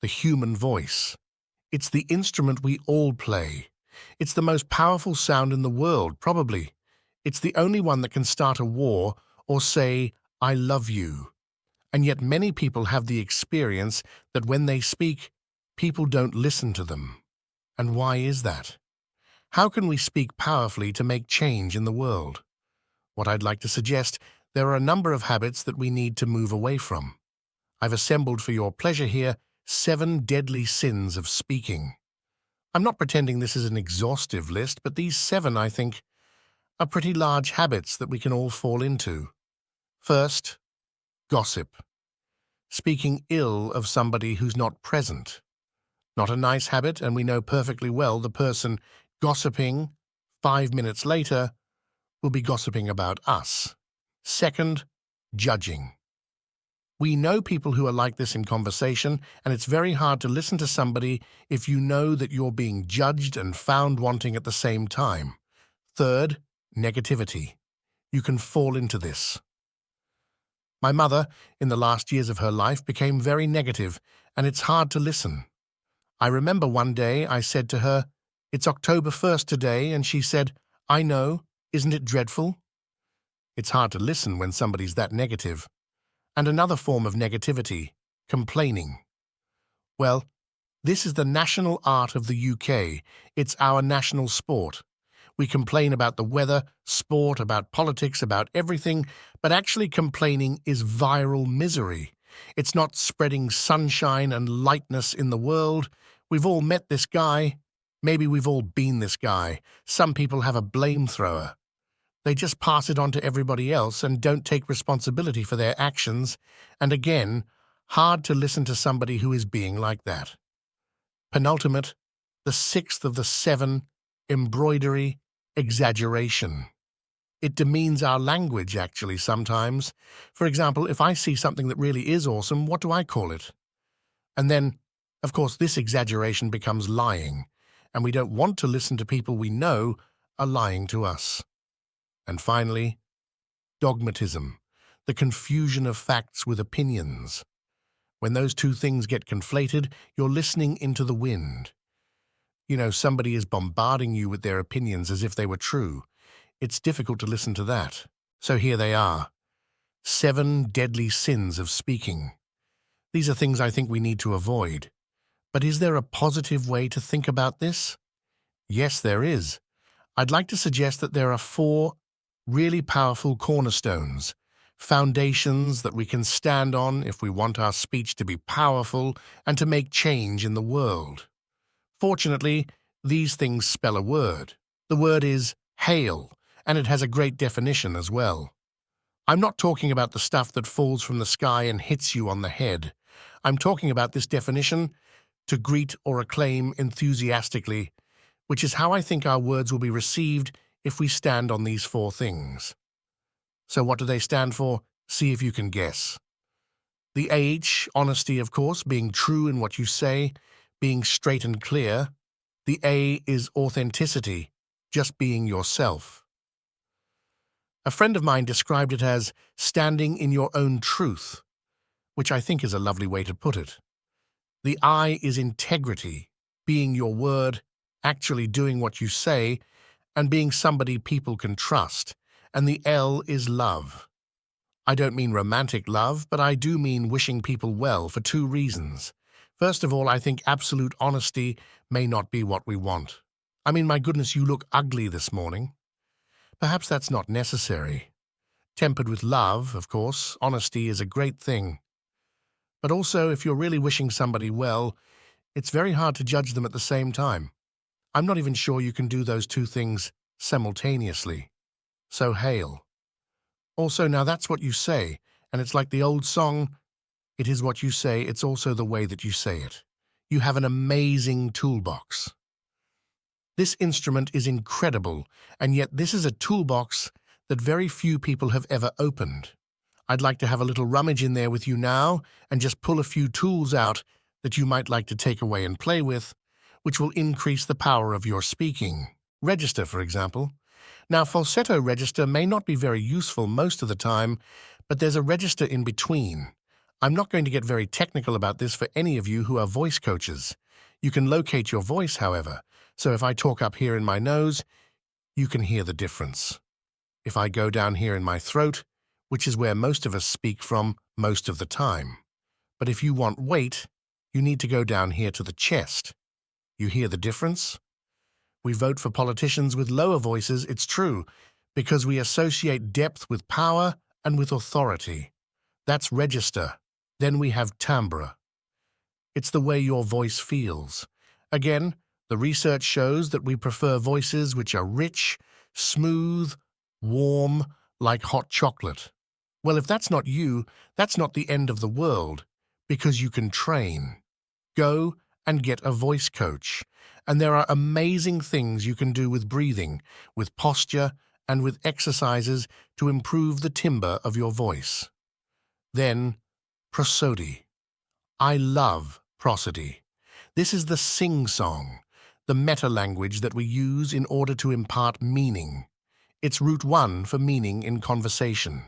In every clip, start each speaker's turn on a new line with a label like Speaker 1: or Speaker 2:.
Speaker 1: the human voice. It's the instrument we all play. It's the most powerful sound in the world, probably. It's the only one that can start a war or say, "I love you." And yet many people have the experience that when they speak, people don't listen to them. And why is that? How can we speak powerfully to make change in the world? What I'd like to suggest, there are a number of habits that we need to move away from. I've assembled for your pleasure here 7 deadly sins of speaking. I'm not pretending this is an exhaustive list, but these 7, I think, are pretty large habits that we can all fall into. First, gossip. Speaking ill of somebody who's not present. Not a nice habit, and we know perfectly well the person gossiping 5 minutes later will be gossiping about us. Second, judging. We know people who are like this in conversation, and it's very hard to listen to somebody if you know that you're being judged and found wanting at the same time. Third, negativity. You can fall into this. My mother, in the last years of her life, became very negative, and it's hard to listen. I remember one day I said to her, "It's October 1st today," and she said, "I know, isn't it dreadful?" It's hard to listen when somebody's that negative. And another form of negativity, complaining. Well, this is the national art of the UK. It's our national sport. We complain about the weather, sport, about politics, about everything, but actually complaining is viral misery. It's not spreading sunshine and lightness in the world. We've all met this guy. Maybe we've all been this guy. Some people have a flamethrower. They just pass it on to everybody else and don't take responsibility for their actions, and again, hard to listen to somebody who is being like that. Penultimate, the 6th of the 7, embroidery, exaggeration. It demeans our language, actually, sometimes. For example, if I see something that really is awesome, what do I call it? And then, of course, this exaggeration becomes lying, and we don't want to listen to people we know are lying to us. And finally, dogmatism, the confusion of facts with opinions. When those two things get conflated, you're listening into the wind. You know, somebody is bombarding you with their opinions as if they were true. It's difficult to listen to that. So here they are. 7 deadly sins of speaking. These are things I think we need to avoid. But is there a positive way to think about this? Yes, there is. I'd like to suggest that there are 4 really powerful cornerstones, foundations that we can stand on if we want our speech to be powerful and to make change in the world. Fortunately, these things spell a word. The word is hail, and it has a great definition as well. I'm not talking about the stuff that falls from the sky and hits you on the head. I'm talking about this definition, to greet or acclaim enthusiastically, which is how I think our words will be received if we stand on these 4 things. So what do they stand for? See if you can guess. The H, honesty, of course, being true in what you say, being straight and clear. The A is authenticity, just being yourself. A friend of mine described it as standing in your own truth, which I think is a lovely way to put it. The I is integrity, being your word, actually doing what you say, and being somebody people can trust. And the L is love. I don't mean romantic love, but I do mean wishing people well for 2 reasons. First of all, I think absolute honesty may not be what we want. I mean, my goodness, you look ugly this morning. Perhaps that's not necessary. Tempered with love, of course, honesty is a great thing. But also, if you're really wishing somebody well, it's very hard to judge them at the same time. I'm not even sure you can do those 2 things simultaneously. So hail. Also, now that's what you say, and it's like the old song, "It is what you say, it's also the way that you say it." You have an amazing toolbox. This instrument is incredible, and yet this is a toolbox that very few people have ever opened. I'd like to have a little rummage in there with you now and just pull a few tools out that you might like to take away and play with, which will increase the power of your speaking. Register, for example. Now, falsetto register may not be very useful most of the time, but there's a register in between. I'm not going to get very technical about this for any of you who are voice coaches. You can locate your voice, however, so if I talk up here in my nose, you can hear the difference. If I go down here in my throat, which is where most of us speak from most of the time. But if you want weight, you need to go down here to the chest. You hear the difference? We vote for politicians with lower voices, it's true, because we associate depth with power and with authority. That's register. Then we have timbre. It's the way your voice feels. Again, the research shows that we prefer voices which are rich, smooth, warm, like hot chocolate. Well, if that's not you, that's not the end of the world, because you can train. Go and get a voice coach. And there are amazing things you can do with breathing, with posture, and with exercises to improve the timbre of your voice. Then, prosody. I love prosody. This is the sing-song, the meta-language that we use in order to impart meaning. It's root one for meaning in conversation.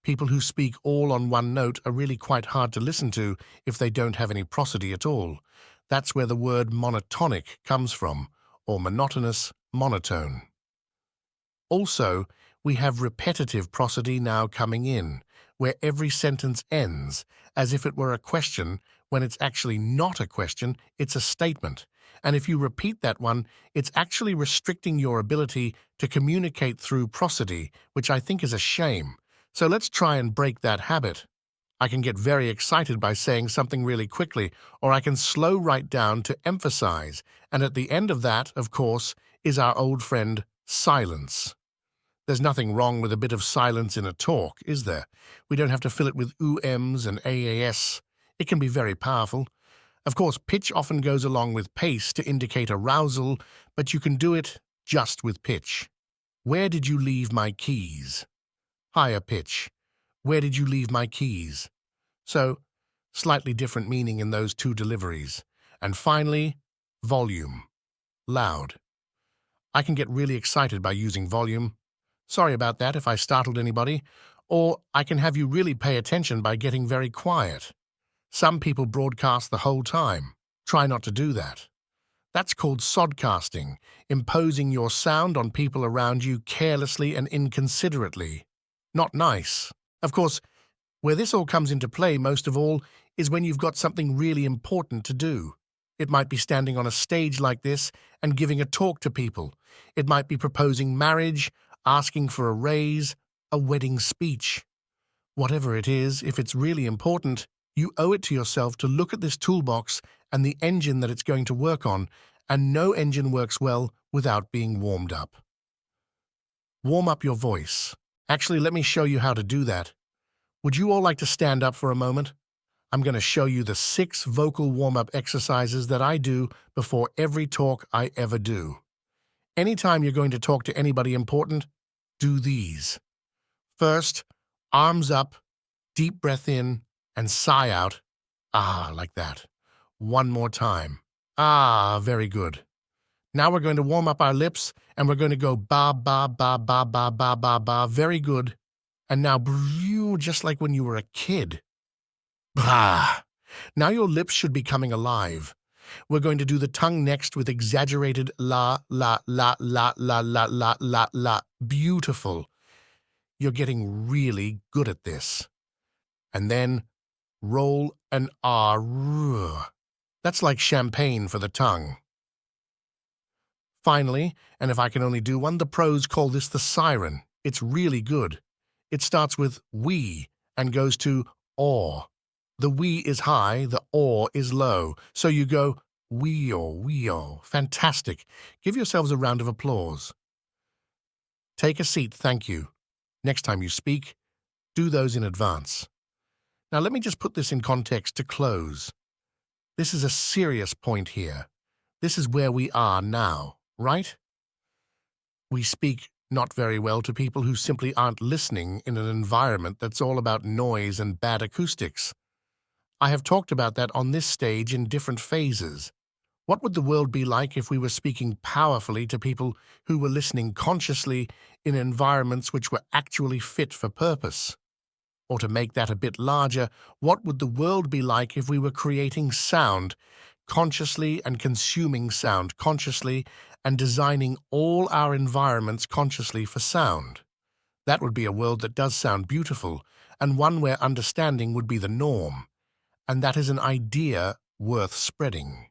Speaker 1: People who speak all on one note are really quite hard to listen to if they don't have any prosody at all. That's where the word monotonic comes from, or monotonous, monotone. Also, we have repetitive prosody now coming in, where every sentence ends as if it were a question when it's actually not a question, it's a statement. And if you repeat that one, it's actually restricting your ability to communicate through prosody, which I think is a shame. So let's try and break that habit. I can get very excited by saying something really quickly, or I can slow right down to emphasize. And at the end of that, of course, is our old friend, silence. There's nothing wrong with a bit of silence in a talk, is there? We don't have to fill it with ooh-ems and aas. It can be very powerful. Of course, pitch often goes along with pace to indicate arousal, but you can do it just with pitch. Where did you leave my keys? Higher pitch. Where did you leave my keys? So, slightly different meaning in those two deliveries. And finally, volume. Loud. I can get really excited by using volume. Sorry about that if I startled anybody. Or I can have you really pay attention by getting very quiet. Some people broadcast the whole time. Try not to do that. That's called sodcasting, imposing your sound on people around you carelessly and inconsiderately. Not nice. Of course, where this all comes into play most of all is when you've got something really important to do. It might be standing on a stage like this and giving a talk to people. It might be proposing marriage, asking for a raise, a wedding speech. Whatever it is, if it's really important, you owe it to yourself to look at this toolbox and the engine that it's going to work on, and no engine works well without being warmed up. Warm up your voice. Actually, let me show you how to do that. Would you all like to stand up for a moment? I'm going to show you the 6 vocal warm-up exercises that I do before every talk I ever do. Anytime you're going to talk to anybody important, do these. First, arms up, deep breath in, and sigh out. Ah, like that. One more time. Ah, very good. Now we're going to warm up our lips, and we're going to go ba, ba, ba, ba, ba, ba, ba, ba. Very good. And now brew, just like when you were a kid. Bah! Now your lips should be coming alive. We're going to do the tongue next with exaggerated la, la, la, la, la, la, la, la, la. Beautiful. You're getting really good at this. And then roll an R. That's like champagne for the tongue. Finally, and if I can only do one, the pros call this the siren. It's really good. It starts with we and goes to aw. The we is high, the aw is low. So you go wee-aw. Fantastic. Give yourselves a round of applause. Take a seat, thank you. Next time you speak, do those in advance. Now let me just put this in context to close. This is a serious point here. This is where we are now, right? We speak not very well to people who simply aren't listening in an environment that's all about noise and bad acoustics. I have talked about that on this stage in different phases. What would the world be like if we were speaking powerfully to people who were listening consciously in environments which were actually fit for purpose? Or to make that a bit larger, what would the world be like if we were creating sound consciously and consuming sound consciously and designing all our environments consciously for sound? That would be a world that does sound beautiful, and one where understanding would be the norm. And that is an idea worth spreading.